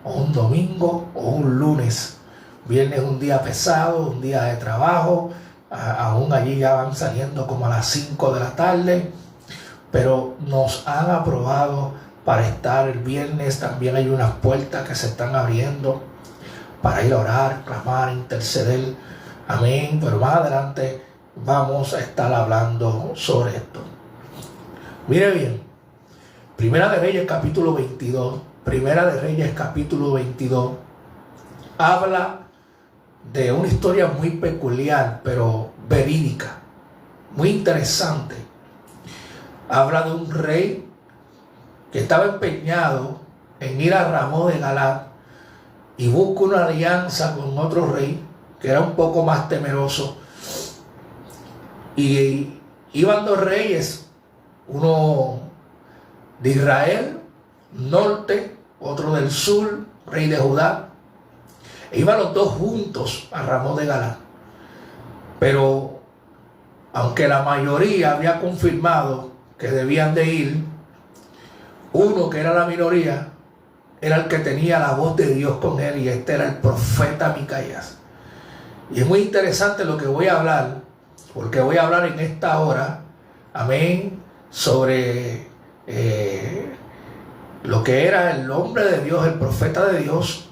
o un domingo o un lunes. Viernes es un día pesado, un día de trabajo, aún allí ya van saliendo como a las 5 de la tarde, pero nos han aprobado para estar el viernes. También hay unas puertas que se están abriendo para ir a orar, clamar, interceder, amén. Pero más adelante vamos a estar hablando sobre esto. Mire bien, Primera de Reyes capítulo 22, Primera de Reyes capítulo 22, habla de una historia muy peculiar, pero verídica, muy interesante. Habla de un rey que estaba empeñado en ir a Ramón de Galaad y busca una alianza con otro rey que era un poco más temeroso. Y iban dos reyes, uno de Israel, norte, otro del sur, rey de Judá. E iban los dos juntos a Ramón de Galaad. Pero aunque la mayoría había confirmado que debían de ir, uno que era la minoría era el que tenía la voz de Dios con él, y este era el profeta Micaías. Y es muy interesante lo que voy a hablar, porque voy a hablar en esta hora, amén, sobre lo que era el hombre de Dios, el profeta de Dios,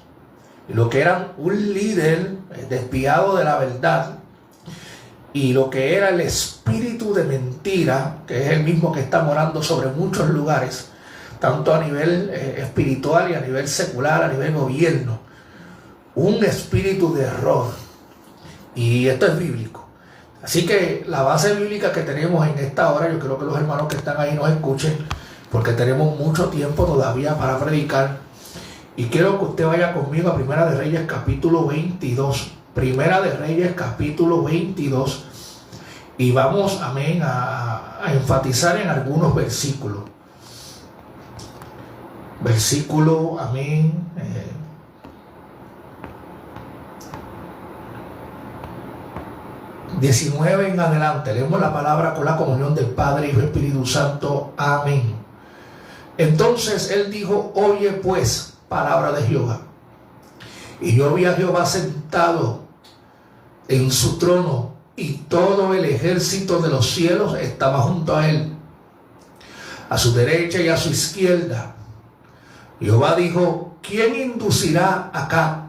y lo que era un líder desviado de la verdad, y lo que era el espíritu de mentira, que es el mismo que está morando sobre muchos lugares, tanto a nivel espiritual y a nivel secular, a nivel gobierno. Un espíritu de error. Y esto es bíblico. Así que la base bíblica que tenemos en esta hora, yo creo que los hermanos que están ahí nos escuchen, porque tenemos mucho tiempo todavía para predicar. Y quiero que usted vaya conmigo a Primera de Reyes capítulo 22. Primera de Reyes capítulo 22. Y vamos, amén, a enfatizar en algunos versículos. Versículo, amén, 19 en adelante. Leemos la palabra con la comunión del Padre, Hijo y Espíritu Santo. Amén. Entonces él dijo: oye pues, palabra de Jehová. Y yo vi a Jehová sentado en su trono, y todo el ejército de los cielos estaba junto a él, a su derecha y a su izquierda. Jehová dijo: ¿quién inducirá acá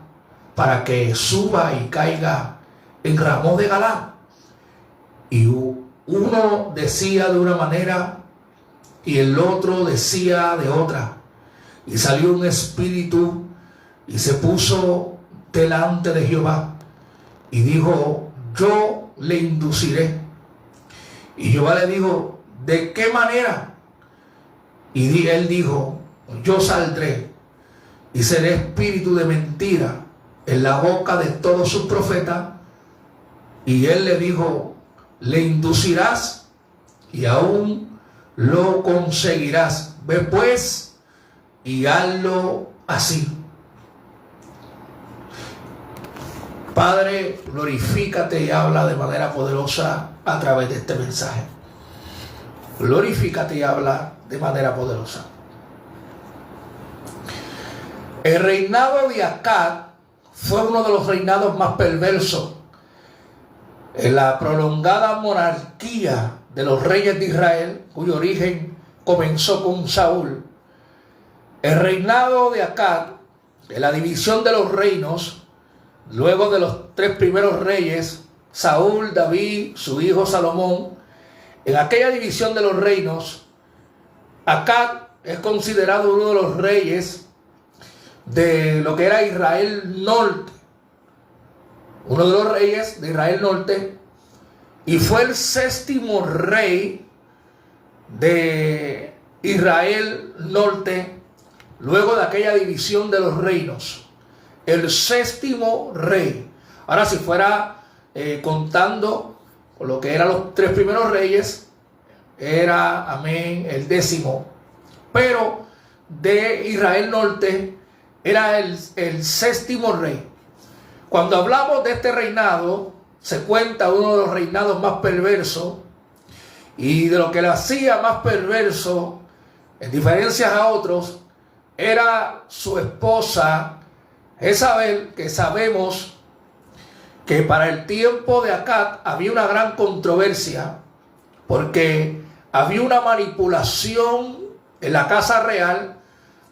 para que suba y caiga en Ramón de Galaad? Y uno decía de una manera y el otro decía de otra. Y salió un espíritu y se puso delante de Jehová y dijo: yo le induciré. Y Jehová le dijo: ¿de qué manera? Y él dijo: yo saldré y seré espíritu de mentira en la boca de todos sus profetas. Y él le dijo: le inducirás y aún lo conseguirás. Ve pues y hazlo así. Padre, glorifícate y habla de manera poderosa a través de este mensaje. Glorifícate y habla de manera poderosa. El reinado de Acab fue uno de los reinados más perversos en la prolongada monarquía de los reyes de Israel, cuyo origen comenzó con Saúl. El reinado de Acab, en la división de los reinos, luego de los tres primeros reyes, Saúl, David, su hijo Salomón, en aquella división de los reinos, Acab es considerado uno de los reyes de lo que era Israel Norte, uno de los reyes de Israel Norte, y fue el séptimo rey de Israel Norte luego de aquella división de los reinos. El séptimo rey. Ahora, si fuera contando con lo que eran los tres primeros reyes, era, amén, el 10º. Pero de Israel Norte era el séptimo rey. Cuando hablamos de este reinado, se cuenta uno de los reinados más perversos, y de lo que le hacía más perverso, en diferencia a otros, era su esposa Jezabel, que sabemos que para el tiempo de Acab había una gran controversia, porque había una manipulación en la casa real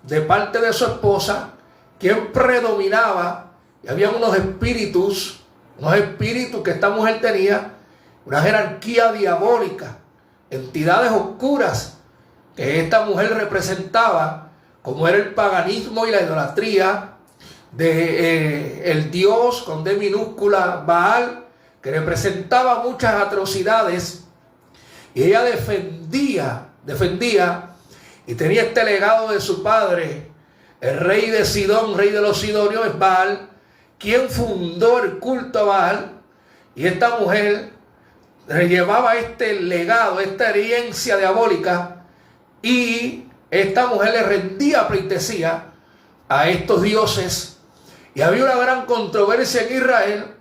de parte de su esposa, quien predominaba, y había unos espíritus que esta mujer tenía, una jerarquía diabólica, entidades oscuras que esta mujer representaba, como era el paganismo y la idolatría de el dios con D minúscula Baal, que representaba muchas atrocidades, y ella defendía y tenía este legado de su padre, el rey de Sidón, rey de los sidonios, es Baal, quien fundó el culto a Baal, y esta mujer llevaba este legado, esta herencia diabólica, y esta mujer le rendía pleitesía a estos dioses. Y había una gran controversia en Israel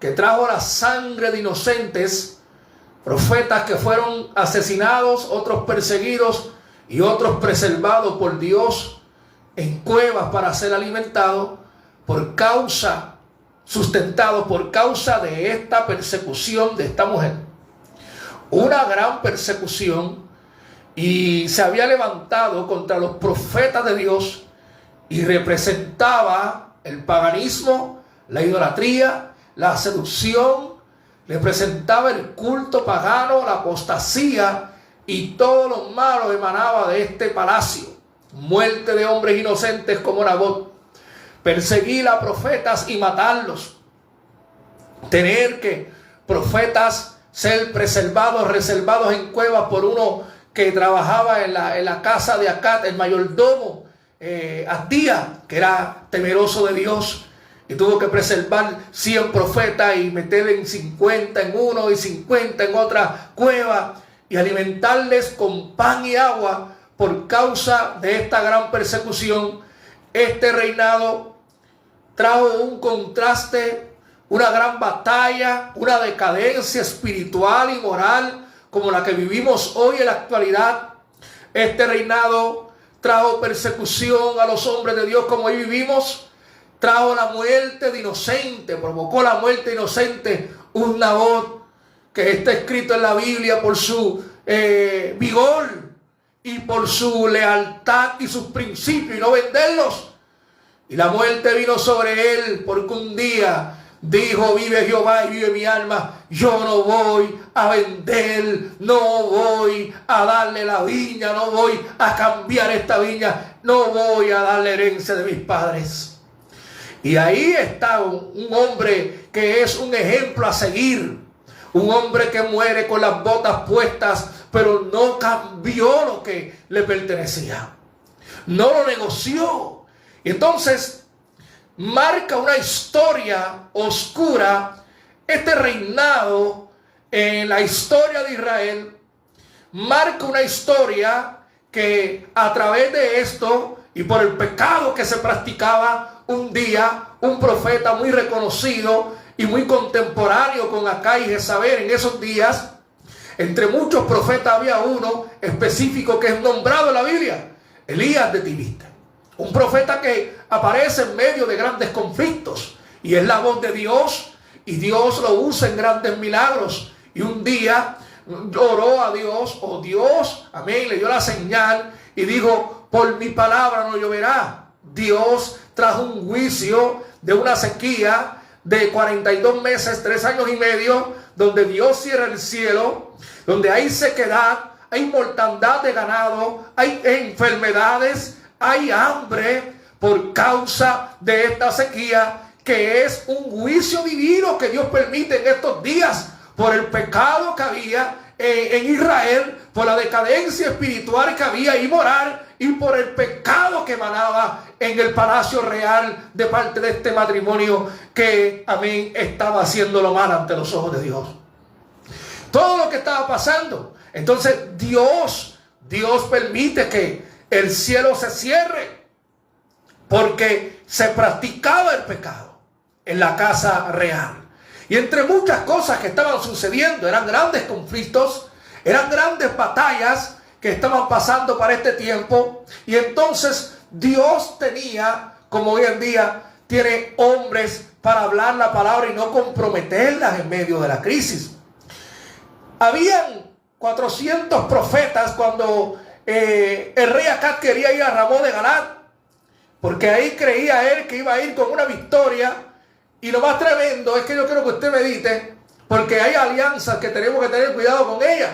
que trajo la sangre de inocentes, profetas que fueron asesinados, otros perseguidos y otros preservados por Dios en cuevas para ser alimentados sustentados por causa de esta persecución de esta mujer. Una gran persecución, y se había levantado contra los profetas de Dios y representaba el paganismo, la idolatría, la seducción, representaba el culto pagano, la apostasía, y todo lo malo emanaba de este palacio. Muerte de hombres inocentes como Nabot, perseguir a profetas y matarlos, tener que profetas ser reservados en cuevas por uno que trabajaba en la casa de Acab, el mayordomo Abdía, que era temeroso de Dios, y tuvo que preservar 100 profetas y meterle 50 en uno y 50 en otra cueva, y alimentarles con pan y agua por causa de esta gran persecución. Este reinado trajo un contraste, una gran batalla, una decadencia espiritual y moral como la que vivimos hoy en la actualidad. Este reinado trajo persecución a los hombres de Dios como hoy vivimos. Trajo la muerte de inocente, provocó la muerte de inocente, un Nabot que está escrito en la Biblia por su vigor y por su lealtad y sus principios, y no venderlos. Y la muerte vino sobre él porque un día dijo: vive Jehová y vive mi alma, yo no voy a vender, no voy a darle la viña, no voy a cambiar esta viña, no voy a darle herencia de mis padres. Y ahí está un hombre que es un ejemplo a seguir, un hombre que muere con las botas puestas, pero no cambió lo que le pertenecía, no lo negoció. Y entonces marca una historia oscura este reinado en la historia de Israel. Marca una historia que a través de esto y por el pecado que se practicaba, un día un profeta muy reconocido y muy contemporáneo con Acab y Jezabel en esos días, entre muchos profetas había uno específico que es nombrado en la Biblia, Elías de Tisbita. Un profeta que aparece en medio de grandes conflictos y es la voz de Dios, y Dios lo usa en grandes milagros. Y un día oró a Dios, Dios, amén, le dio la señal y dijo: por mi palabra no lloverá. Dios trajo un juicio de una sequía de 42 meses, 3 años y medio, donde Dios cierra el cielo, donde hay sequedad, hay mortandad de ganado, hay enfermedades, hay hambre por causa de esta sequía, que es un juicio divino que Dios permite en estos días por el pecado que había en Israel, por la decadencia espiritual que había y moral, y por el pecado que emanaba en el palacio real de parte de este matrimonio que, amén, estaba haciéndolo mal ante los ojos de Dios. Todo lo que estaba pasando. Entonces Dios permite que el cielo se cierre porque se practicaba el pecado en la casa real. Y entre muchas cosas que estaban sucediendo, eran grandes conflictos, eran grandes batallas que estaban pasando para este tiempo. Y entonces Dios tenía, como hoy en día, tiene hombres para hablar la palabra y no comprometerlas en medio de la crisis. Habían 400 profetas cuando el rey Acab quería ir a Ramón de Galaad, porque ahí creía él que iba a ir con una victoria. Y lo más tremendo es que yo quiero que usted medite, porque hay alianzas que tenemos que tener cuidado con ellas.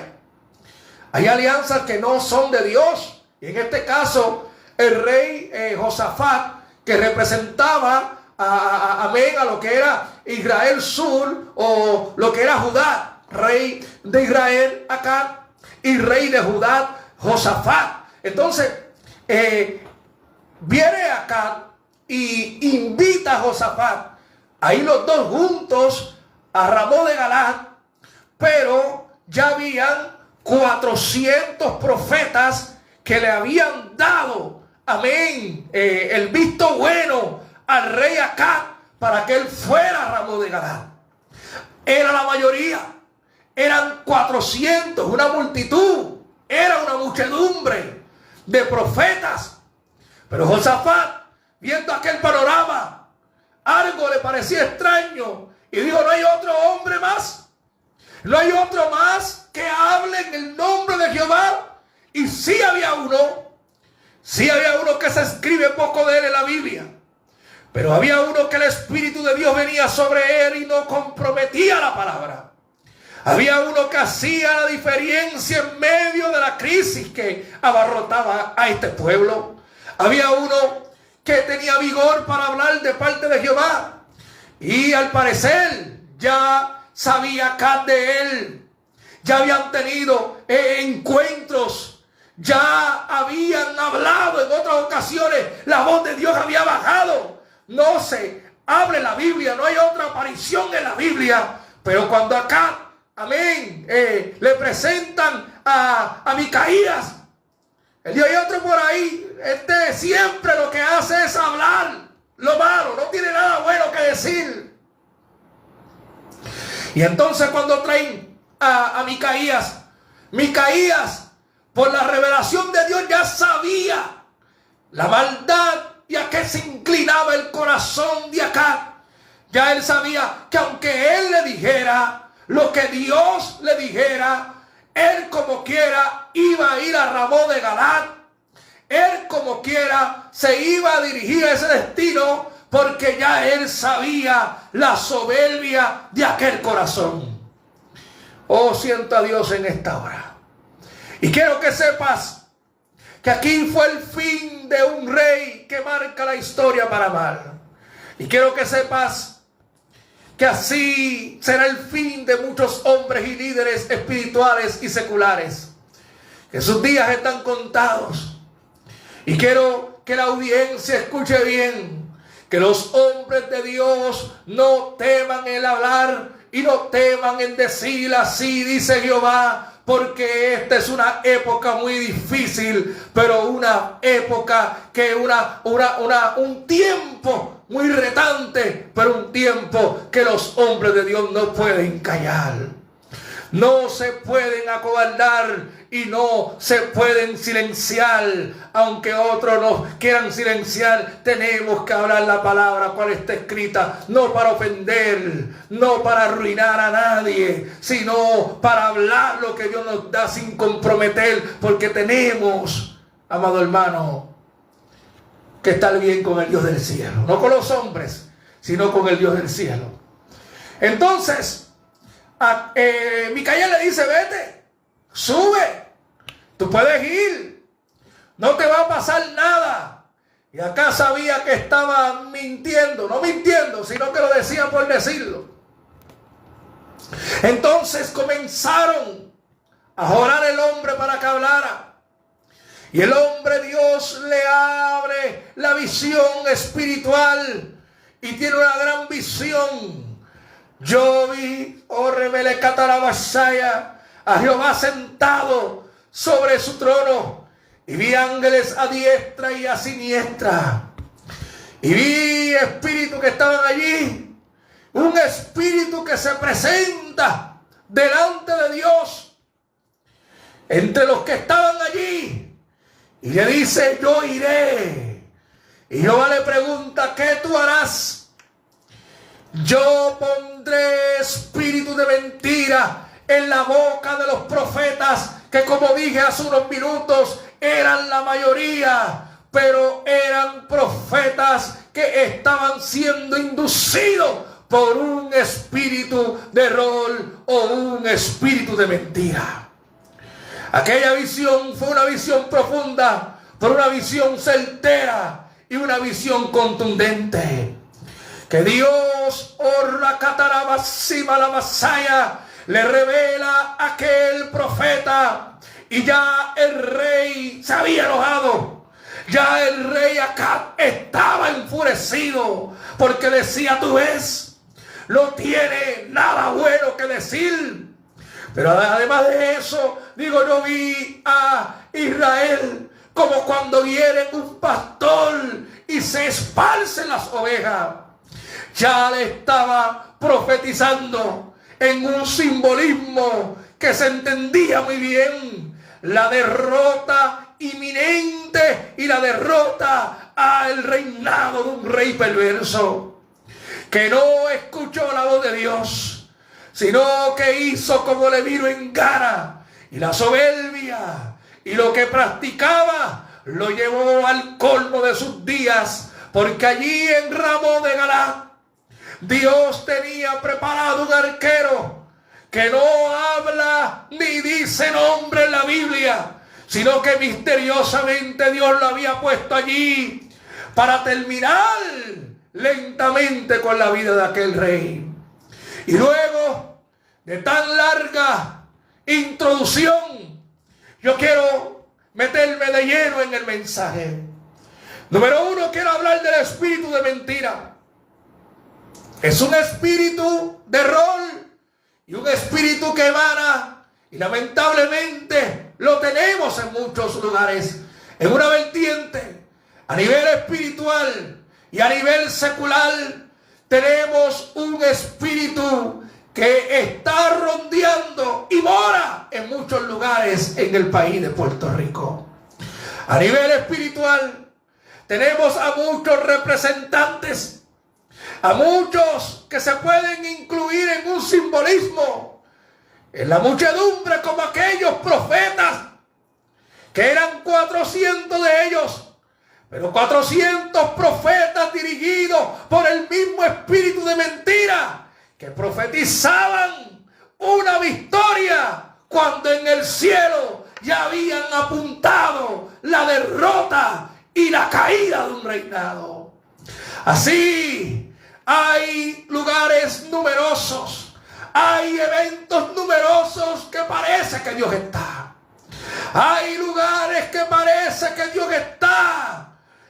Hay alianzas que no son de Dios. Y en este caso, el rey Josafat, que representaba a lo que era Israel Sur, o lo que era Judá, rey de Israel Acab y rey de Judá Josafat. Entonces viene Acab y invita a Josafat a ir los dos juntos a Ramón de Galaad, pero ya habían 400 profetas que le habían dado, amén, el visto bueno al rey Acab para que él fuera a Ramón de Galaad. Era la mayoría, eran 400, una multitud, era una muchedumbre de profetas. Pero Josafat, viendo aquel panorama, algo le parecía extraño y dijo: no hay otro hombre más, no hay otro más que hable en el nombre de Jehová. Y sí había uno que se escribe poco de él en la Biblia, pero había uno que el Espíritu de Dios venía sobre él y no comprometía la palabra. Había uno que hacía la diferencia en medio de la crisis que abarrotaba a este pueblo. Había uno que tenía vigor para hablar de parte de Jehová. Y al parecer ya sabía Acab de él. Ya habían tenido encuentros. Ya habían hablado en otras ocasiones. La voz de Dios había bajado. No se abre la Biblia. No hay otra aparición en la Biblia. Pero cuando Acab, amén, le presentan a Micaías, él dijo: hay otro por ahí. Este siempre lo que hace es hablar lo malo, no tiene nada bueno que decir. Y entonces cuando traen a Micaías, por la revelación de Dios ya sabía la maldad y a qué se inclinaba el corazón de Acab. Ya él sabía que aunque él le dijera lo que Dios le dijera, él como quiera iba a ir a Ramón de Galaad. Él como quiera se iba a dirigir a ese destino, porque ya él sabía la soberbia de aquel corazón. Oh, siento a Dios en esta hora. Y quiero que sepas que aquí fue el fin de un rey que marca la historia para mal. Y quiero que sepas que así será el fin de muchos hombres y líderes espirituales y seculares, que sus días están contados. Y quiero que la audiencia escuche bien, que los hombres de Dios no teman el hablar y no teman en decir: así dice Jehová, porque esta es una época muy difícil, pero una época que un tiempo muy retante, pero un tiempo que los hombres de Dios no pueden callar. No se pueden acobardar y no se pueden silenciar. Aunque otros nos quieran silenciar, tenemos que hablar la palabra cual está escrita, no para ofender, no para arruinar a nadie, sino para hablar lo que Dios nos da sin comprometer, porque tenemos, amado hermano, que estar bien con el Dios del cielo, no con los hombres, sino con el Dios del cielo. Entonces Micaías le dice: vete, sube, tú puedes ir, no te va a pasar nada. Y acá sabía que estaba mintiendo, no mintiendo, sino que lo decía por decirlo. Entonces comenzaron a orar el hombre para que hablara. Y el hombre, Dios le abre la visión espiritual y tiene una gran visión. Yo vi, a Jehová sentado sobre su trono, y vi ángeles a diestra y a siniestra, y vi espíritus que estaban allí, un espíritu que se presenta delante de Dios entre los que estaban allí, y le dice: yo iré Y Jehová le pregunta: ¿qué tú harás? Yo pondré espíritu de mentira en la boca de los profetas, que como dije hace unos minutos, eran la mayoría, pero eran profetas que estaban siendo inducidos por un espíritu de error o un espíritu de mentira. Aquella visión fue una visión profunda, pero una visión certera y una visión contundente. Que Dios, le revela a aquel profeta, y ya el rey se había enojado. Ya el rey Acab estaba enfurecido, porque decía: tú ves, no tiene nada bueno que decir. Pero además de eso, digo, no vi a Israel como cuando viene un pastor y se esparcen las ovejas. Ya le estaba profetizando en un simbolismo que se entendía muy bien: la derrota inminente y la derrota al reinado de un rey perverso, que no escuchó la voz de Dios, sino que hizo como le vino en gana, y la soberbia y lo que practicaba lo llevó al colmo de sus días, porque allí en Ramón de Galaad Dios tenía preparado un arquero que no habla ni dice nombre en la Biblia, sino que misteriosamente Dios lo había puesto allí para terminar lentamente con la vida de aquel rey. Y luego de tan larga introducción, yo quiero meterme de lleno en el mensaje. Número uno, quiero hablar del espíritu de mentira. Es un espíritu de error y un espíritu que emana, y lamentablemente lo tenemos en muchos lugares, en una vertiente a nivel espiritual y a nivel secular. Tenemos un espíritu que está rondeando y mora en muchos lugares en el país de Puerto Rico. A nivel espiritual tenemos a muchos representantes, a muchos que se pueden incluir en un simbolismo, en la muchedumbre, como aquellos profetas, que eran 400 de ellos, pero 400 profetas dirigidos por el mismo espíritu de mentira, que profetizaban una victoria cuando en el cielo ya habían apuntado la derrota y la caída de un reinado. Así, hay lugares numerosos, hay eventos numerosos que parece que Dios está. Hay lugares que parece que Dios está.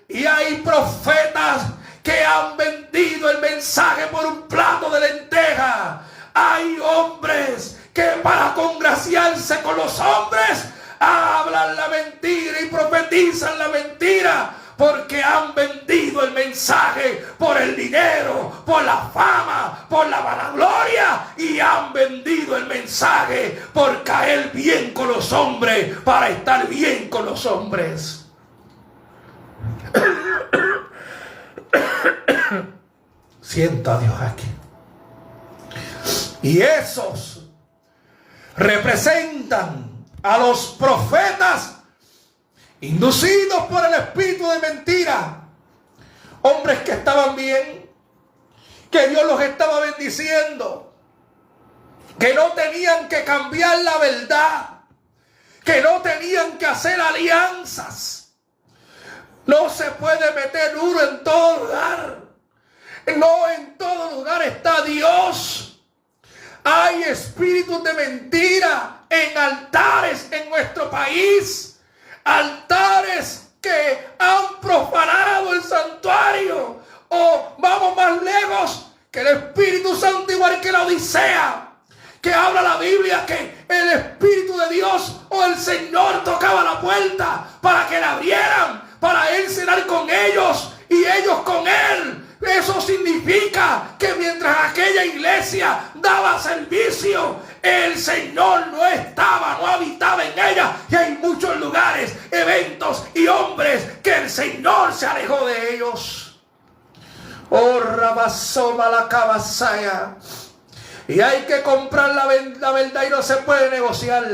Y hay profetas que han vendido el mensaje por un plato de lenteja. Hay hombres que para congraciarse con los hombres hablan la mentira y profetizan la mentira, porque han vendido el mensaje por el dinero, por la fama, por la vanagloria, y han vendido el mensaje por caer bien con los hombres, para estar bien con los hombres. Siento a Dios aquí. Y esos representan a los profetas inducidos por el espíritu de mentira. Hombres que estaban bien, que Dios los estaba bendiciendo, que no tenían que cambiar la verdad, que no tenían que hacer alianzas. No se puede meter uno en todo lugar. No en todo lugar está Dios. Hay espíritus de mentira en altares en nuestro país. Altares que han profanado el santuario. O vamos más lejos, que el Espíritu Santo, igual que la Odisea, que habla la Biblia que el Espíritu de Dios o el Señor tocaba la puerta para que la abrieran, para Él cenar con ellos y ellos con Él. Eso significa que mientras aquella iglesia daba servicio, el Señor no estaba, no habitaba en ella. Y hay muchos lugares, eventos y hombres que el Señor se alejó de ellos. Oh, Rabasoma la cabasaya. Y hay que comprar la verdad y no se puede negociar.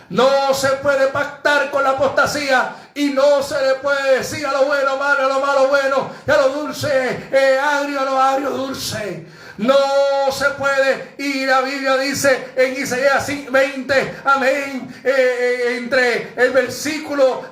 No se puede pactar con la apostasía y no se le puede decir a lo bueno malo, a lo malo bueno, y a lo dulce agrio, a lo agrio dulce. No se puede. Y la Biblia dice en Isaías 20, amén, entre el versículo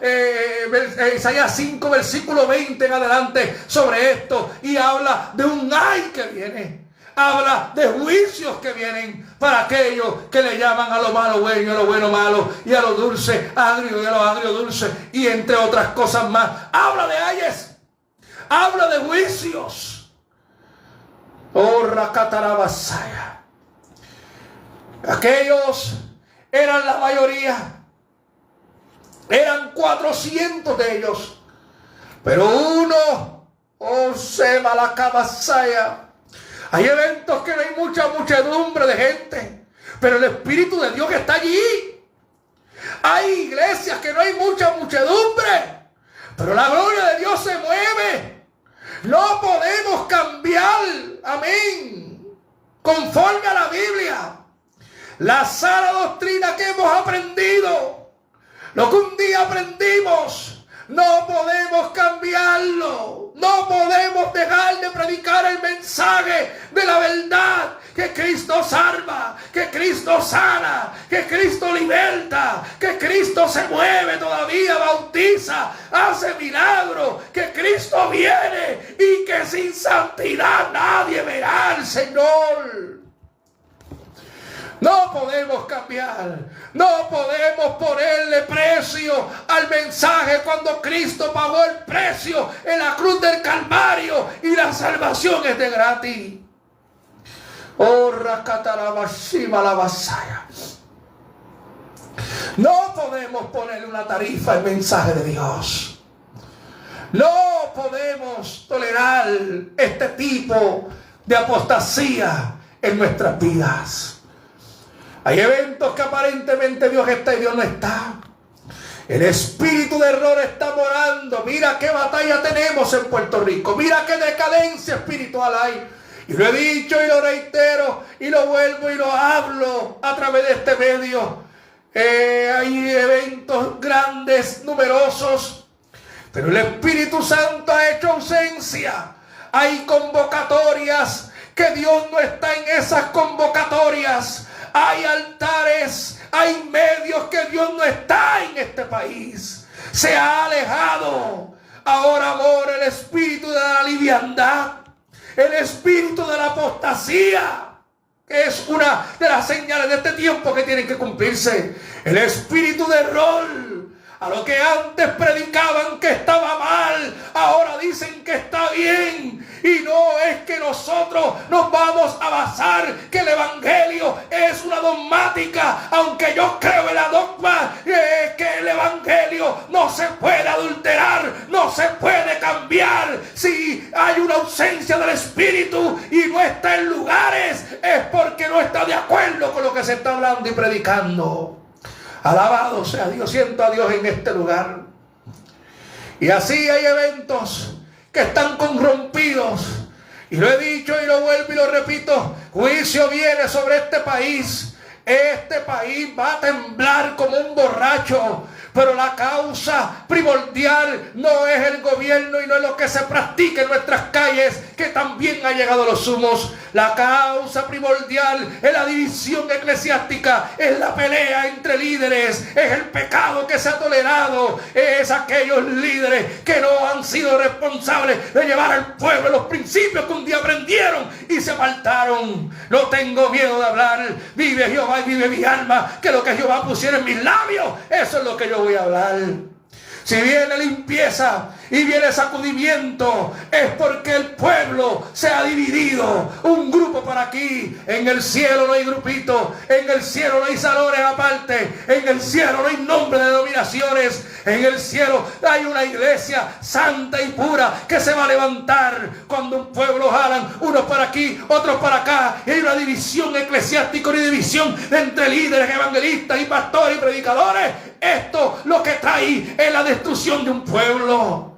Isaías 5 versículo 20 en adelante sobre esto, y habla de un ay que viene. Habla de juicios que vienen para aquellos que le llaman a lo malo bueno y a lo bueno malo, y a lo dulce agrio y a lo agrio dulce, y entre otras cosas más. Habla de ayes, habla de juicios. Oh, Rakatarabasaya. Aquellos eran la mayoría, eran 400 de ellos, pero uno, oh, Semalakabasaya. Hay eventos que no hay mucha muchedumbre de gente, pero el Espíritu de Dios está allí. Hay iglesias que no hay mucha muchedumbre, pero la gloria de Dios se mueve. No podemos cambiar, amén, conforme a la Biblia, la sana doctrina que hemos aprendido, lo que un día aprendimos. No podemos cambiarlo. No podemos dejar de predicar el mensaje de la verdad, que Cristo salva, que Cristo sana, que Cristo liberta, que Cristo se mueve todavía, bautiza, hace milagros, que Cristo viene y que sin santidad nadie verá al Señor. No podemos cambiar, no podemos ponerle precio al mensaje cuando Cristo pagó el precio en la cruz del Calvario y la salvación es de gratis. Oh, Rakatarabashima la Basaya. No podemos ponerle una tarifa al mensaje de Dios. No podemos tolerar este tipo de apostasía en nuestras vidas. Hay eventos que aparentemente Dios está y Dios no está. El espíritu de error está morando. Mira qué batalla tenemos en Puerto Rico. Mira qué decadencia espiritual hay. Y lo he dicho y lo reitero y lo vuelvo y lo hablo a través de este medio. Hay eventos grandes, numerosos, pero el Espíritu Santo ha hecho ausencia. Hay convocatorias que Dios no está en esas convocatorias. Hay altares, hay medios que Dios no está en este país. Se ha alejado. Ahora, amor, el espíritu de la liviandad, el espíritu de la apostasía, que es una de las señales de este tiempo que tienen que cumplirse. El espíritu de error, a lo que antes predicaban que estaba mal, ahora dicen que está bien. Y no es que nosotros nos vamos a basar que el evangelio es una dogmática, aunque yo creo en la dogma que el evangelio no se puede adulterar, no se puede cambiar. Si hay una ausencia del espíritu y no está en lugares, es porque no está de acuerdo con lo que se está hablando y predicando. Alabado sea Dios, siento a Dios en este lugar. Y así hay eventos que están corrompidos. Y lo he dicho y lo vuelvo y lo repito. Juicio viene sobre este país. Este país va a temblar como un borracho. Pero la causa primordial no es el gobierno y no es lo que se practica en nuestras calles, que también ha llegado a los humos. La causa primordial es la división eclesiástica, es la pelea entre líderes, es el pecado que se ha tolerado, es aquellos líderes que no han sido responsables de llevar al pueblo los principios que un día aprendieron y se apartaron. No tengo miedo de hablar. Vive Jehová y vive mi alma, que lo que Jehová pusiera en mis labios, eso es lo que yo voy a hablar. Si viene limpieza y viene sacudimiento, es porque el pueblo se ha dividido. Un grupo para aquí. En el cielo no hay grupito, en el cielo no hay salones aparte, en el cielo no hay nombre de denominaciones. En el cielo hay una iglesia santa y pura que se va a levantar cuando un pueblo jalan, unos para aquí, otros para acá, y hay una división eclesiástica, una división entre líderes, evangelistas y pastores y predicadores. Esto lo que trae es la destrucción de un pueblo.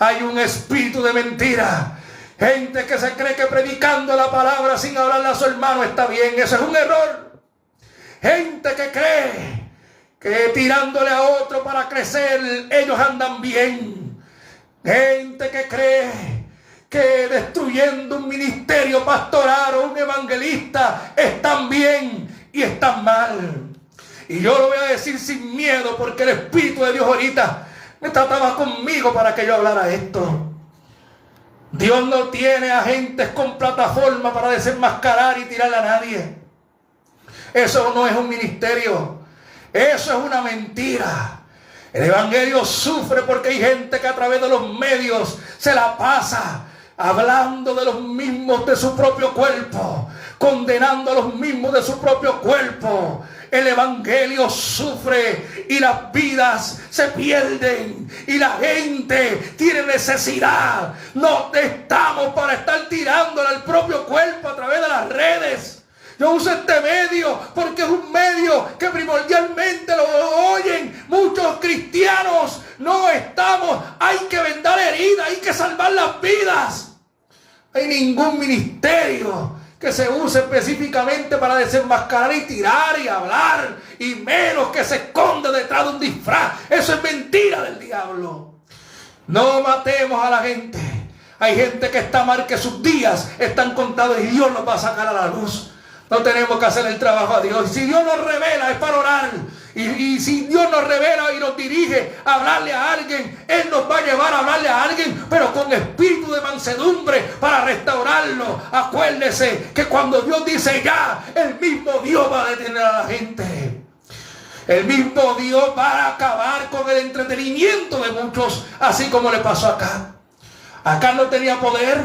Hay un espíritu de mentira. Gente que se cree que predicando la palabra sin hablarle a su hermano está bien. Eso es un error. Gente que cree que tirándole a otro para crecer ellos andan bien. Gente que cree que destruyendo un ministerio pastoral o un evangelista están bien y están mal. Y yo lo voy a decir sin miedo, porque el Espíritu de Dios ahorita me trataba conmigo para que yo hablara esto. Dios no tiene agentes con plataforma para desenmascarar y tirarle a nadie. Eso no es un ministerio. Eso es una mentira. El evangelio sufre porque hay gente que a través de los medios se la pasa hablando de los mismos de su propio cuerpo, condenando a los mismos de su propio cuerpo. El evangelio sufre y las vidas se pierden y la gente tiene necesidad. No estamos para estar tirándole al propio cuerpo a través de las redes. Yo uso este medio porque es un medio que primordialmente lo oyen muchos cristianos. No estamos, hay que vendar heridas, hay que salvar las vidas. Hay ningún ministerio que se use específicamente para desenmascarar y tirar y hablar, y menos que se esconde detrás de un disfraz. Eso es mentira del diablo. No matemos a la gente. Hay gente que está mal, que sus días están contados y Dios los va a sacar a la luz. No tenemos que hacer el trabajo a Dios. Si Dios nos revela es para orar. Y si Dios nos revela y nos dirige a hablarle a alguien, Él nos va a llevar a hablarle a alguien, pero con espíritu de mansedumbre para restaurarlo. Acuérdese que cuando Dios dice ya, el mismo Dios va a detener a la gente. El mismo Dios va a acabar con el entretenimiento de muchos, así como le pasó acá. Acá no tenía poder,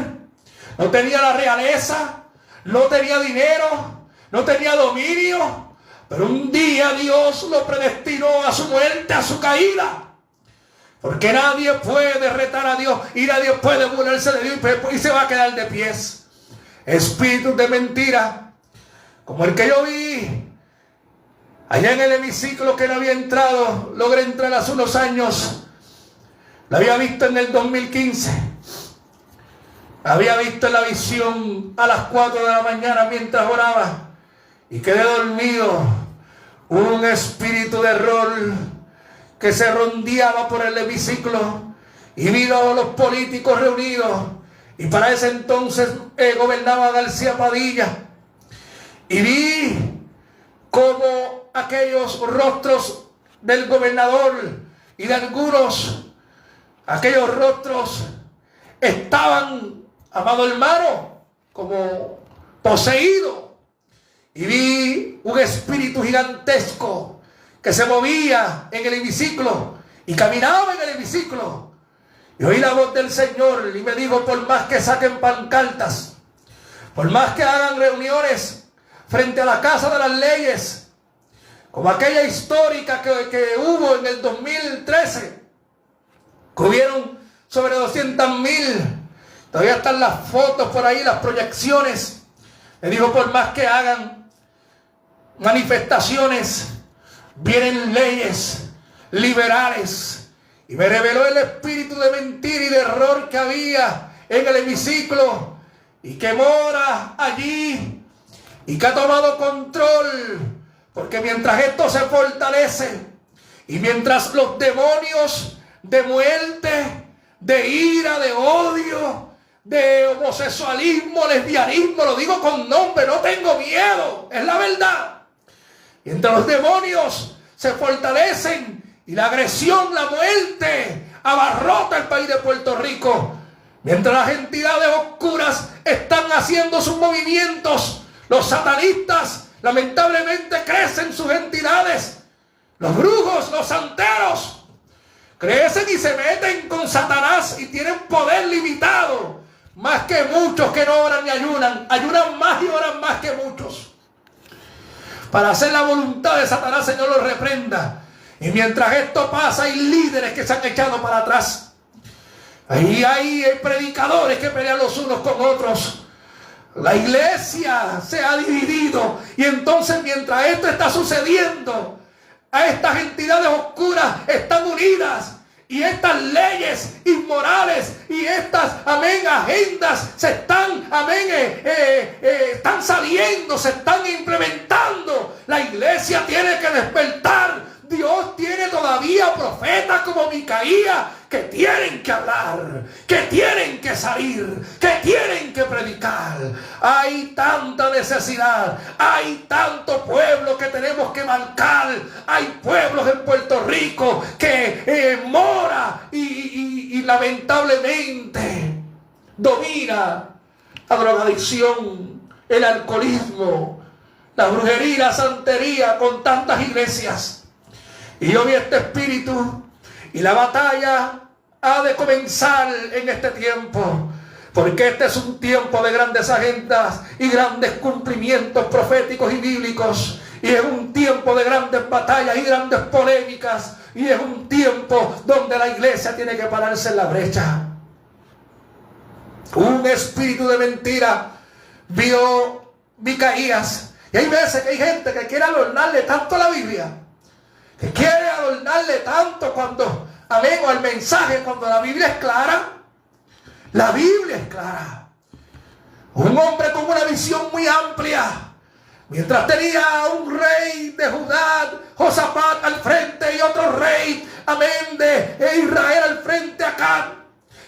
no tenía la realeza, no tenía dinero, no tenía dominio. Pero un día Dios lo predestinó a su muerte, a su caída. Porque nadie puede retar a Dios y nadie puede burlarse de Dios y se va a quedar de pies. Espíritus de mentira, como el que yo vi allá en el hemiciclo, que no había entrado, logré entrar hace unos años. Lo había visto en el 2015. Había visto la visión a las 4 de la mañana mientras oraba y quedé dormido. Un espíritu de error que se rondeaba por el hemiciclo y vi a los políticos reunidos, y para ese entonces gobernaba García Padilla, y vi como aquellos rostros del gobernador y de aquellos rostros estaban, amado hermano, como poseídos. Y vi un espíritu gigantesco que se movía en el hemiciclo y caminaba en el hemiciclo. Y oí la voz del Señor y me dijo: por más que saquen pancartas, por más que hagan reuniones frente a la Casa de las Leyes, como aquella histórica que hubo en el 2013, que hubieron sobre 200,000, todavía están las fotos por ahí, las proyecciones. Me dijo: por más que hagan manifestaciones, vienen leyes liberales. Y me reveló el espíritu de mentira y de error que había en el hemiciclo y que mora allí y que ha tomado control. Porque mientras esto se fortalece y mientras los demonios de muerte, de ira, de odio, de homosexualismo, lesbianismo, lo digo con nombre, no tengo miedo, es la verdad. Y entre los demonios se fortalecen y la agresión, la muerte abarrota el país de Puerto Rico. Mientras las entidades oscuras están haciendo sus movimientos, los satanistas lamentablemente crecen sus entidades. Los brujos, los santeros, crecen y se meten con Satanás y tienen poder limitado, más que muchos que no oran ni ayunan. Ayunan más y oran más que muchos. Para hacer la voluntad de Satanás, Señor, los reprenda. Y mientras esto pasa, hay líderes que se han echado para atrás. Ahí hay predicadores que pelean los unos con otros. La iglesia se ha dividido. Y entonces, mientras esto está sucediendo, a estas entidades oscuras están unidas. Y estas leyes inmorales y estas, amén, agendas se están, amén, están saliendo, se están implementando. La iglesia tiene que despertar. Dios tiene todavía profetas como Micaías que tienen que hablar, que tienen que salir, que tienen que predicar. Hay tanta necesidad, hay tanto pueblo que tenemos que marcar. Hay pueblos en Puerto Rico que mora y lamentablemente domina la drogadicción, el alcoholismo, la brujería, la santería con tantas iglesias. Y yo vi este espíritu y la batalla ha de comenzar en este tiempo, porque este es un tiempo de grandes agendas y grandes cumplimientos proféticos y bíblicos, y es un tiempo de grandes batallas y grandes polémicas, y es un tiempo donde la iglesia tiene que pararse en la brecha. Un espíritu de mentira vio Micaías, y hay veces que hay gente que quiere adornarle tanto a la Biblia, que quiere adornarle tanto cuando, amén, o al mensaje, cuando la Biblia es clara. La Biblia es clara. Un hombre con una visión muy amplia. Mientras tenía un rey de Judá, Josafat, al frente, y otro rey, amén, de Israel al frente, Acab,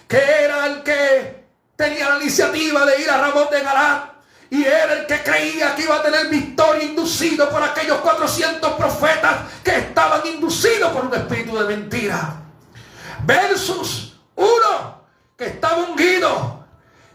que era el que tenía la iniciativa de ir a Ramón de Galat. Y era el que creía que iba a tener victoria, inducido por aquellos 400 profetas que estaban inducidos por un espíritu de mentira. Versus uno que estaba ungido,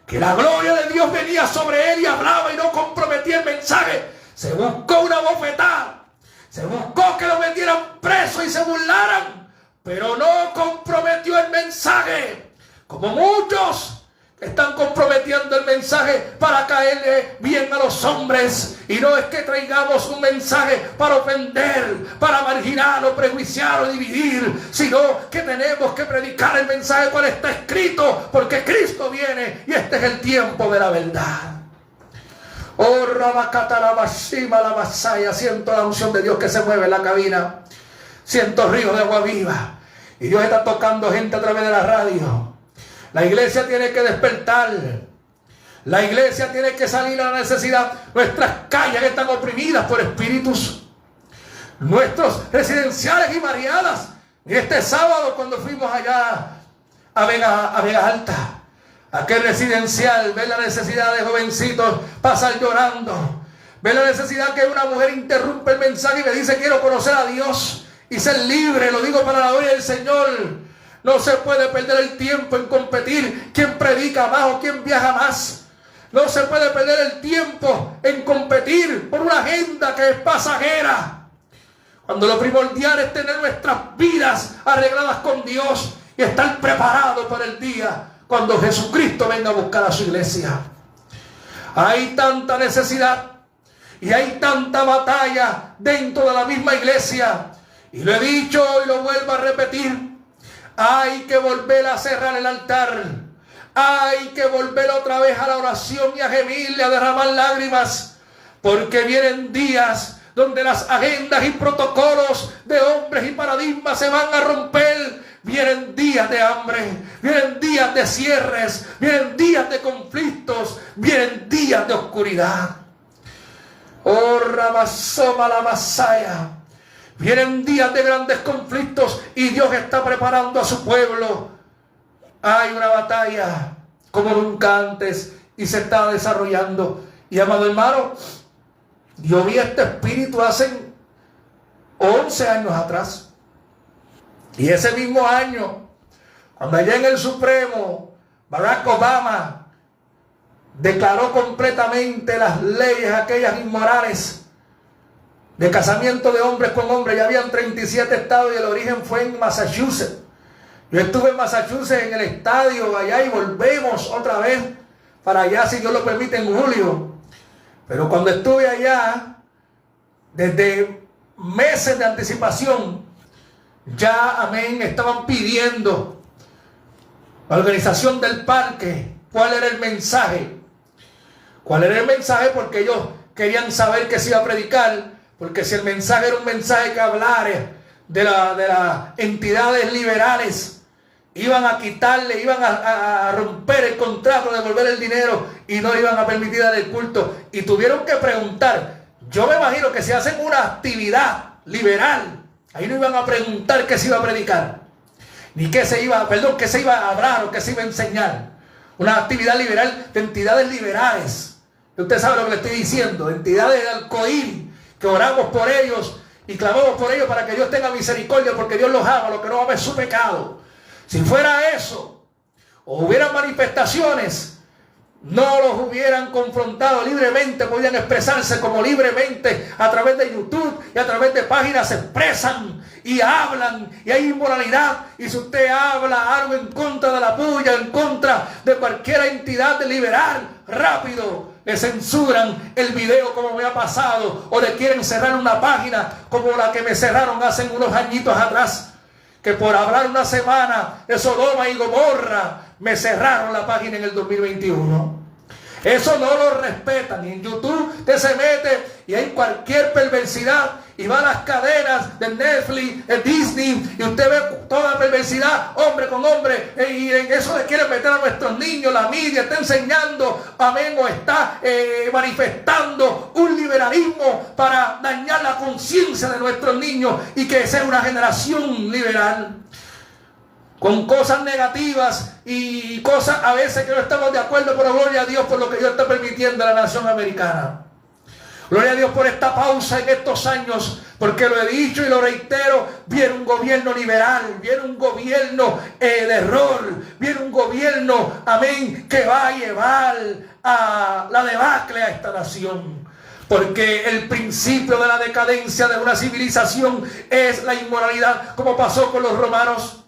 que la gloria de Dios venía sobre él y hablaba y no comprometía el mensaje. Se buscó una bofetada, se buscó que lo metieran preso y se burlaran, pero no comprometió el mensaje, como muchos están comprometiendo el mensaje para caerle bien a los hombres. Y no es que traigamos un mensaje para ofender, para marginar o prejuiciar o dividir, sino que tenemos que predicar el mensaje cual está escrito, porque Cristo viene y este es el tiempo de la verdad. Oh, Rabacataramashima, la Masaya. Siento la unción de Dios que se mueve en la cabina. Siento ríos de agua viva. Y Dios está tocando gente a través de la radio. La iglesia tiene que despertar. La iglesia tiene que salir a la necesidad. Nuestras calles están oprimidas por espíritus. Nuestros residenciales y mareadas. Y este sábado cuando fuimos allá a Vega Alta, aquel residencial, ver la necesidad de jovencitos pasar llorando. Ver la necesidad que una mujer interrumpe el mensaje y me dice: quiero conocer a Dios y ser libre. Lo digo para la gloria del Señor. No se puede perder el tiempo en competir quién predica más o quién viaja más. No se puede perder el tiempo en competir por una agenda que es pasajera, cuando lo primordial es tener nuestras vidas arregladas con Dios y estar preparados para el día cuando Jesucristo venga a buscar a su iglesia. Hay tanta necesidad y hay tanta batalla dentro de la misma iglesia, y lo he dicho y lo vuelvo a repetir. Hay que volver a cerrar el altar. Hay que volver otra vez a la oración y a gemirle, a derramar lágrimas. Porque vienen días donde las agendas y protocolos de hombres y paradigmas se van a romper. Vienen días de hambre, vienen días de cierres, vienen días de conflictos, vienen días de oscuridad. Oh, Ramasoma la Masaya. Vienen días de grandes conflictos y Dios está preparando a su pueblo. Hay una batalla como nunca antes y se está desarrollando. Y amado hermano, yo vi este espíritu hace 11 años atrás. Y ese mismo año, cuando allá en el Supremo, Barack Obama declaró completamente las leyes aquellas inmorales de casamiento de hombres con hombres. Ya habían 37 estados y el origen fue en Massachusetts. Yo estuve en Massachusetts en el estadio allá y volvemos otra vez para allá, si Dios lo permite, en julio. Pero cuando estuve allá, desde meses de anticipación, ya, amén, estaban pidiendo la organización del parque cuál era el mensaje. ¿Cuál era el mensaje? Porque ellos querían saber qué se iba a predicar, porque si el mensaje era un mensaje que hablara de las entidades liberales, iban a quitarle, iban a romper el contrato, devolver el dinero y no iban a permitir dar el culto. Y tuvieron que preguntar. Yo me imagino que si hacen una actividad liberal, ahí no iban a preguntar qué se iba a predicar, ni qué se iba a hablar o qué se iba a enseñar. Una actividad liberal de entidades liberales. Usted sabe lo que le estoy diciendo, entidades del arcoíris, que oramos por ellos y clamamos por ellos para que Dios tenga misericordia, porque Dios los ama, lo que no ama es su pecado. Si fuera eso, o hubieran manifestaciones, no los hubieran confrontado libremente, podían expresarse como libremente a través de YouTube y a través de páginas se expresan y hablan y hay inmoralidad. Y si usted habla algo en contra de la puya, en contra de cualquier entidad liberal, rápido le censuran el video, como me ha pasado, o le quieren cerrar una página como la que me cerraron hace unos añitos atrás, que por hablar una semana de Sodoma y Gomorra me cerraron la página en el 2021. Eso no lo respetan. Y en YouTube usted se mete y hay cualquier perversidad y va a las cadenas de Netflix, de Disney, y usted ve toda la perversidad, hombre con hombre, y en eso le quieren meter a nuestros niños. La media está enseñando, amén, o está manifestando un liberalismo para dañar la conciencia de nuestros niños y que sea una generación liberal, con cosas negativas y cosas a veces que no estamos de acuerdo, pero gloria a Dios por lo que Dios está permitiendo a la nación americana. Gloria a Dios por esta pausa en estos años, porque lo he dicho y lo reitero, viene un gobierno liberal, viene un gobierno de rol, viene un gobierno, amén, que va a llevar a la debacle a esta nación. Porque el principio de la decadencia de una civilización es la inmoralidad, como pasó con los romanos.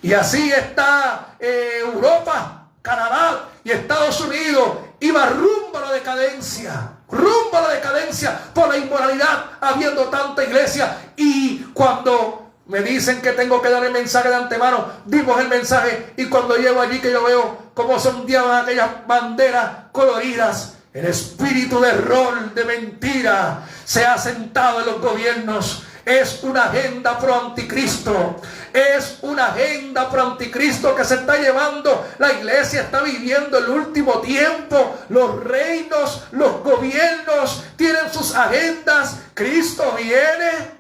Y así está Europa, Canadá y Estados Unidos, iba rumbo a la decadencia. Rumbo a la decadencia por la inmoralidad, habiendo tanta iglesia. Y cuando me dicen que tengo que dar el mensaje de antemano, dimos el mensaje. Y cuando llego allí, que yo veo cómo se ondeaban aquellas banderas coloridas, el espíritu de rol, de mentira, se ha sentado en los gobiernos. Es una agenda pro anticristo. Es una agenda pro anticristo que se está llevando. La iglesia está viviendo el último tiempo. Los reinos, los gobiernos tienen sus agendas. Cristo viene.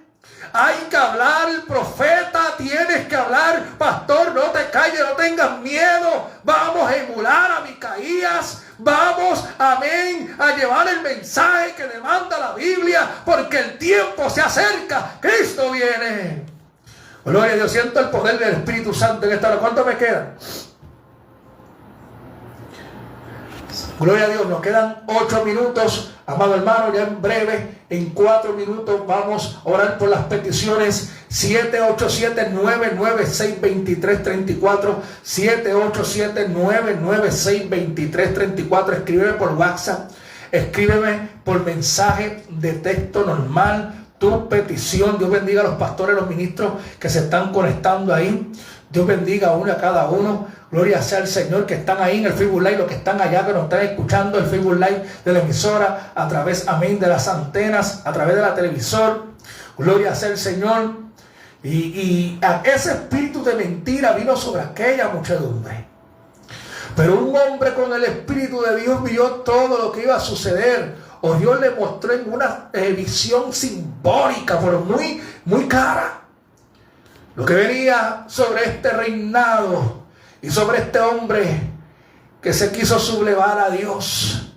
Hay que hablar, profeta, tienes que hablar. Pastor, no te calles, no tengas miedo. Vamos a emular a Micaías. Vamos, amén, a llevar el mensaje que demanda la Biblia, porque el tiempo se acerca. Cristo viene. Gloria a Dios, siento el poder del Espíritu Santo en esta hora. ¿Cuánto me queda? Gloria a Dios, nos quedan 8 minutos, amado hermano, ya en breve, en 4 minutos vamos a orar por las peticiones. 787-996-2334, 787-996-2334. Escríbeme por WhatsApp, escríbeme por mensaje de texto normal, tu petición. Dios bendiga a los pastores, los ministros que se están conectando ahí. Dios bendiga a uno y a cada uno. Gloria sea al Señor, que están ahí en el Facebook Live, los que están allá, que nos están escuchando el Facebook Live de la emisora, a través, amén, de las antenas, a través de la televisor. Gloria sea al Señor. Y ese espíritu de mentira vino sobre aquella muchedumbre. Pero un hombre con el Espíritu de Dios vio todo lo que iba a suceder. O Dios le mostró en una visión simbólica, pero muy, muy clara, lo que venía sobre este reinado y sobre este hombre que se quiso sublevar a Dios.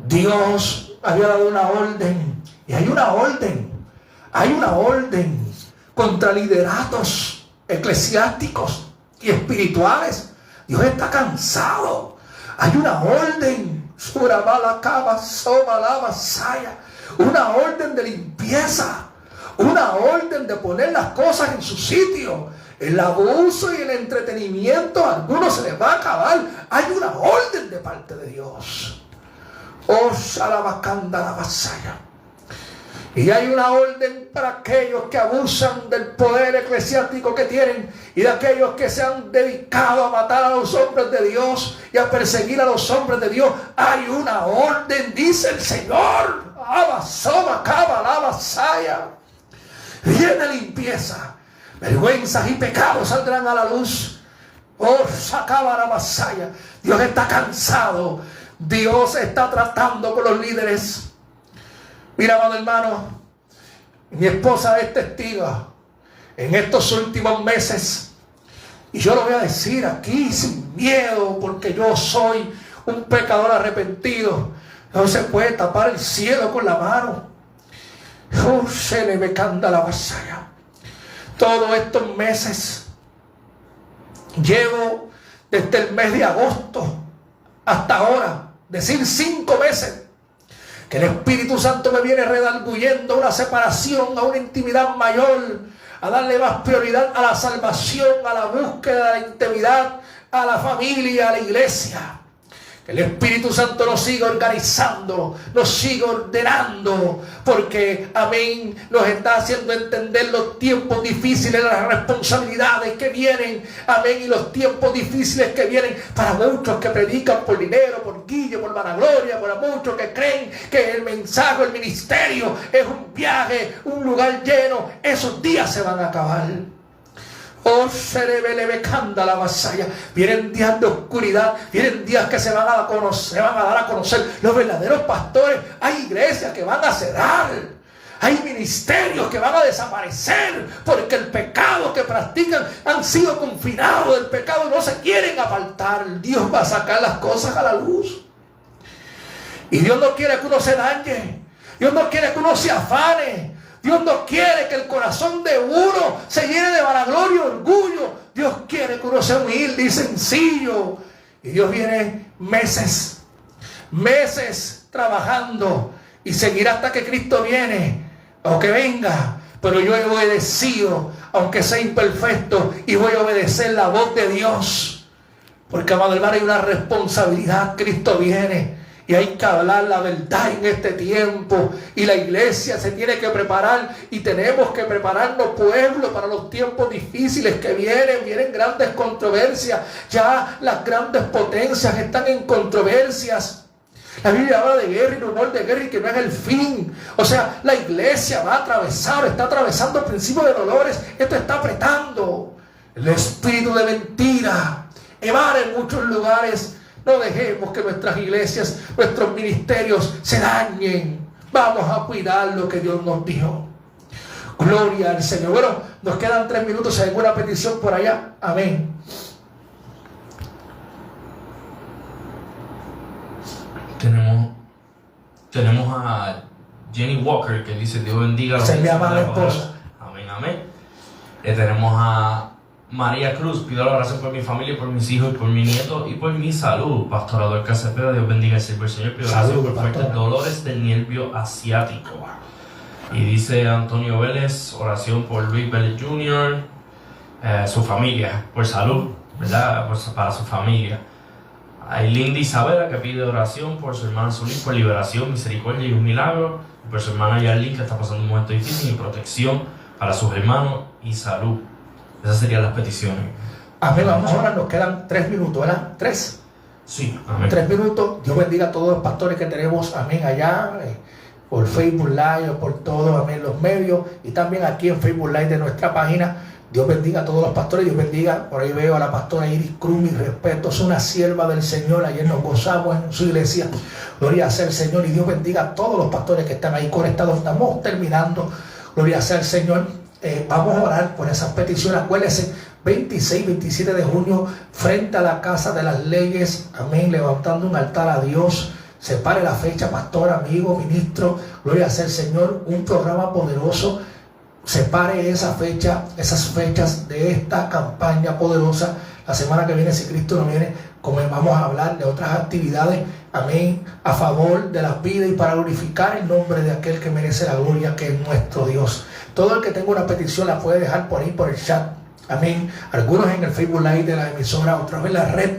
Dios había dado una orden, y hay una orden contra lideratos eclesiásticos y espirituales. Dios está cansado. Hay una orden, una orden de limpieza, una orden de poner las cosas en su sitio. el abuso y el entretenimiento a algunos se les va a acabar. Hay una orden de parte de Dios. Oh, Shalabakanda la vasalla. Y hay una orden para aquellos que abusan del poder eclesiástico que tienen y de aquellos que se han dedicado a matar a los hombres de Dios y a perseguir a los hombres de Dios. Hay una orden, dice el Señor. Abasoma, Kabala, Basaya. Viene limpieza, vergüenzas y pecados saldrán a la luz. Oh, sacaba la Basaya. Dios está cansado. Dios está tratando con los líderes. Mira, amado hermano, mi esposa es testigo en estos últimos meses. Y yo lo voy a decir aquí sin miedo, porque yo soy un pecador arrepentido. No se puede tapar el cielo con la mano. Oh, se le me canta la vasalla. Todos estos meses, llevo desde el mes de agosto hasta ahora, decir 5 meses, que el Espíritu Santo me viene redarguyendo a una separación, a una intimidad mayor, a darle más prioridad a la salvación, a la búsqueda de la intimidad, a la familia, a la iglesia. Que el Espíritu Santo nos siga organizando, nos siga ordenando, porque, amén, nos está haciendo entender los tiempos difíciles, las responsabilidades que vienen, amén, y los tiempos difíciles que vienen para muchos que predican por dinero, por guille, por vanagloria, para muchos que creen que el mensaje, el ministerio es un viaje, un lugar lleno. Esos días se van a acabar. Oh, la vasalla. Vienen días de oscuridad, vienen días que se van a dar a conocer los verdaderos pastores. Hay iglesias que van a cerrar, hay ministerios que van a desaparecer, porque el pecado que practican han sido confinados del pecado, no se quieren apartar. Dios va a sacar las cosas a la luz. Y Dios no quiere que uno se dañe, Dios no quiere que uno se afane. Dios no quiere que el corazón de uno se llene de vanagloria y orgullo. Dios quiere que uno sea humilde y sencillo. Y Dios viene meses trabajando, y seguirá hasta que Cristo viene o que venga. Pero yo he obedecido, aunque sea imperfecto, y voy a obedecer la voz de Dios. Porque, amado hermano, hay una responsabilidad. Cristo viene. Y hay que hablar la verdad en este tiempo. Y la iglesia se tiene que preparar. Y tenemos que prepararnos, pueblo, para los tiempos difíciles que vienen. Vienen grandes controversias. Ya las grandes potencias están en controversias. La Biblia habla de guerra y rumor de guerra, y que no es el fin. O sea, la iglesia va a atravesar, está atravesando el principio de dolores. Esto está apretando. El espíritu de mentira emana en muchos lugares. No dejemos que nuestras iglesias, nuestros ministerios se dañen. Vamos a cuidar lo que Dios nos dijo. Gloria al Señor. Bueno, nos quedan 3 minutos. ¿Hay alguna petición por allá? Amén. Tenemos a Jenny Walker, que dice: Dios bendiga a los Se mi amada esposa. Amén, amén. Tenemos a María Cruz: pido la oración por mi familia, por mis hijos y por mi nieto y por mi salud. Pastorador Cacepeda, Dios bendiga el Señor. Pido oración por fuertes dolores del nervio asiático. Y dice Antonio Vélez: oración por Luis Vélez Jr., su familia, por salud, ¿verdad? Para su familia. Hay Linda Isabela, que pide oración por su hermana Solís, por liberación, misericordia y un milagro. Y por su hermana Yarlin, que está pasando un momento difícil, y protección para sus hermanos y salud. Esas serían las peticiones. Amén. Vamos ahora, nos quedan 3 minutos, ¿verdad? 3. Sí, amén. 3 minutos. Dios bendiga a todos los pastores que tenemos, amén, allá, por Facebook Live, por todos, amén, los medios, y también aquí en Facebook Live de nuestra página. Dios bendiga a todos los pastores. Dios bendiga, por ahí veo a la pastora Iris Cruz, mi respeto, es una sierva del Señor. Ayer nos gozamos en su iglesia. Gloria sea el Señor. Y Dios bendiga a todos los pastores que están ahí conectados. Estamos terminando. Gloria sea el Señor. Vamos a orar por esas peticiones. Acuérdense, 26, 27 de junio, frente a la Casa de las Leyes, amén, levantando un altar a Dios. Separe la fecha, pastor, amigo, ministro, gloria sea el Señor, un programa poderoso. Separe esa fecha, esas fechas de esta campaña poderosa. La semana que viene, si Cristo no viene, vamos a hablar de otras actividades, amén, a favor de las vidas y para glorificar el nombre de aquel que merece la gloria, que es nuestro Dios. Todo el que tenga una petición la puede dejar por ahí, por el chat. Amén. Algunos en el Facebook Live de la emisora, otros en la red,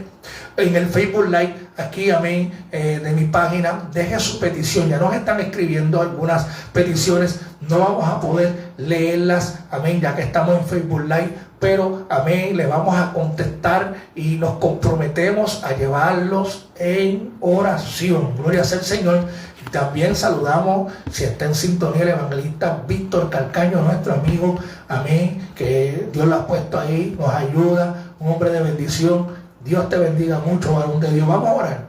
en el Facebook Live, aquí, amén, de mi página. Deje su petición. Ya nos están escribiendo algunas peticiones. No vamos a poder leerlas, amén, ya que estamos en Facebook Live. Pero, amén, le vamos a contestar y nos comprometemos a llevarlos en oración. Gloria sea al Señor. Y también saludamos, si está en sintonía, el evangelista Víctor Calcaño, nuestro amigo, amén, que Dios lo ha puesto ahí, nos ayuda, un hombre de bendición. Dios te bendiga mucho, varón de Dios. Vamos a orar.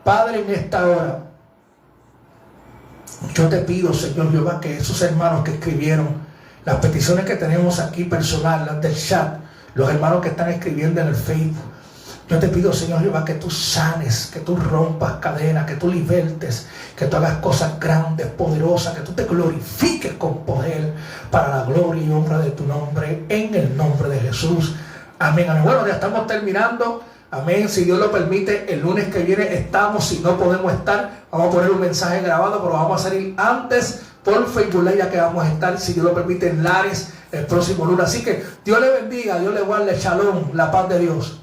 Padre, en esta hora, yo te pido, Señor Jehová, que esos hermanos que escribieron las peticiones que tenemos aquí personal, las del chat, los hermanos que están escribiendo en el Facebook, yo te pido, Señor Jehová, que tú sanes, que tú rompas cadenas, que tú libertes, que tú hagas cosas grandes, poderosas, que tú te glorifiques con poder para la gloria y honra de tu nombre, en el nombre de Jesús. Amén, amén. Bueno, ya estamos terminando. Amén. Si Dios lo permite, el lunes que viene estamos. Si no podemos estar, vamos a poner un mensaje grabado, pero vamos a salir antes por Facebook Live, ya que vamos a estar, si Dios lo permite, en Lares el próximo lunes. Así que Dios le bendiga, Dios le guarde. Shalom, la paz de Dios.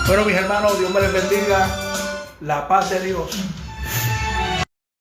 Bueno, mis hermanos, Dios me les bendiga. La paz de Dios.